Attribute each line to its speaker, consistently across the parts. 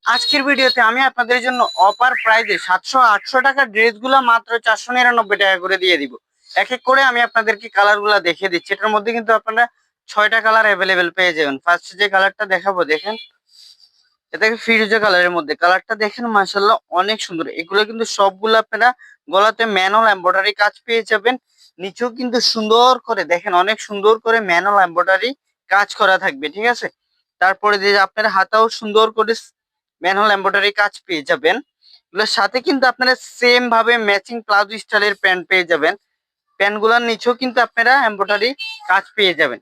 Speaker 1: আজকের ভিডিওতে আমি আপনাদের জন্য অফার প্রাইজে 700-800 টাকার ড্রেসগুলো মাত্র 499 টাকা করে দিয়ে দিব। এক এক করে আমি আপনাদেরকে কালারগুলো দেখিয়ে দিচ্ছি। এটার মধ্যে কিন্তু আপনারা 6টা কালার অ্যাভেলেবেল পেয়ে যাবেন। ফার্স্ট যে কালারটা দেখাবো দেখেন, এটা ফিরোজা কালারের মধ্যে। কালারটা দেখেন মাশাআল্লাহ অনেক সুন্দর। এগুলো কিন্তু সবগুলো আপনারা গলাতে ম্যানুয়াল এমব্রয়ডারি কাজ পেয়ে যাবেন। নিচেও কিন্তু সুন্দর করে দেখেন, অনেক সুন্দর করে ম্যানুয়াল এমব্রয়ডারি কাজ করা থাকবে, ঠিক আছে। তারপরে যে আপনার হাতাও সুন্দর করে ম্যানুয়াল এমব্রয়ডারি কাজ পেয়ে যাবেন। এগুলোর সাথে কিন্তু আপনারা সেম ভাবে ম্যাচিং প্লাজো স্টাইলের প্যান্ট পেয়ে যাবেন। প্যান্টগুলোর নিচেও কিন্তু আপনারা এমব্রয়ডারি কাজ পেয়ে যাবেন।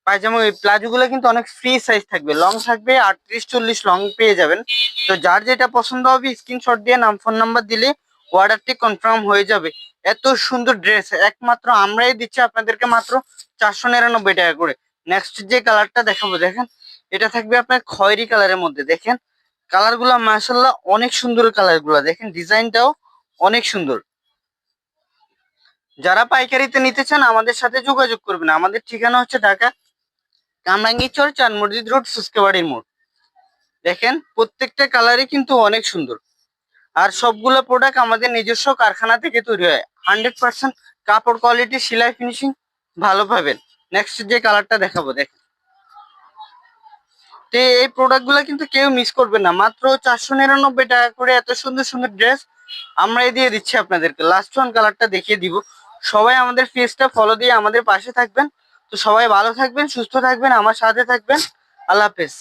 Speaker 1: পায়জামা ওই প্লাজো গুলো কিন্তু অনেক ফ্রি সাইজ থাকবে, লং থাকবে 38-40 লং পেয়ে যাবেন। তো যার যেটা পছন্দ হবে স্ক্রিনশট দিয়ে নাম ফোন নাম্বার দিলে অর্ডারটি কনফার্ম হয়ে যাবে। এত সুন্দর ড্রেস একমাত্র আমরাই দিচ্ছি আপনাদেরকে মাত্র 499 টাকা করে। নেক্সট যে কালারটা দেখাবো দেখেন, এটা থাকবে আপনার খয়েরি কালারের মধ্যে। দেখেন কালার গুলা মাসাল্লাহ অনেক সুন্দর, কালার গুলা দেখেন, ডিজাইনটাও অনেক সুন্দর। যারা পাইকারিতে নিতে চান আমাদের সাথে যোগাযোগ করবেন। আমাদের ঠিকানা হচ্ছে ঢাকা কামরাঙ্গীরচর, চার মসজিদ রোড, সুস্কেবাড়ির মোড়। দেখেন প্রত্যেকটা কালারই কিন্তু অনেক সুন্দর। আর সবগুলো প্রোডাক্ট আমাদের নিজস্ব কারখানা থেকে তৈরি হয়। 100% কাপড় কোয়ালিটি, সেলাই ফিনিশিং ভালো পাবেন। নেক্সট যে কালারটা দেখাবো দেখেন, তো এই প্রোডাক্ট গুলো কিন্তু কেউ মিস করবে না। মাত্র 499 টাকা করে এত সুন্দর সুন্দর ড্রেস আমরাই দিয়ে দিচ্ছি আপনাদেরকে। লাস্ট ওয়ান কালারটা দেখিয়ে দিব। সবাই আমাদের পেজটা ফলো দিয়ে আমাদের পাশে থাকবেন। তো সবাই ভালো থাকবেন, সুস্থ থাকবেন, আমার সাথে থাকবেন। আল্লাহ হাফেজ।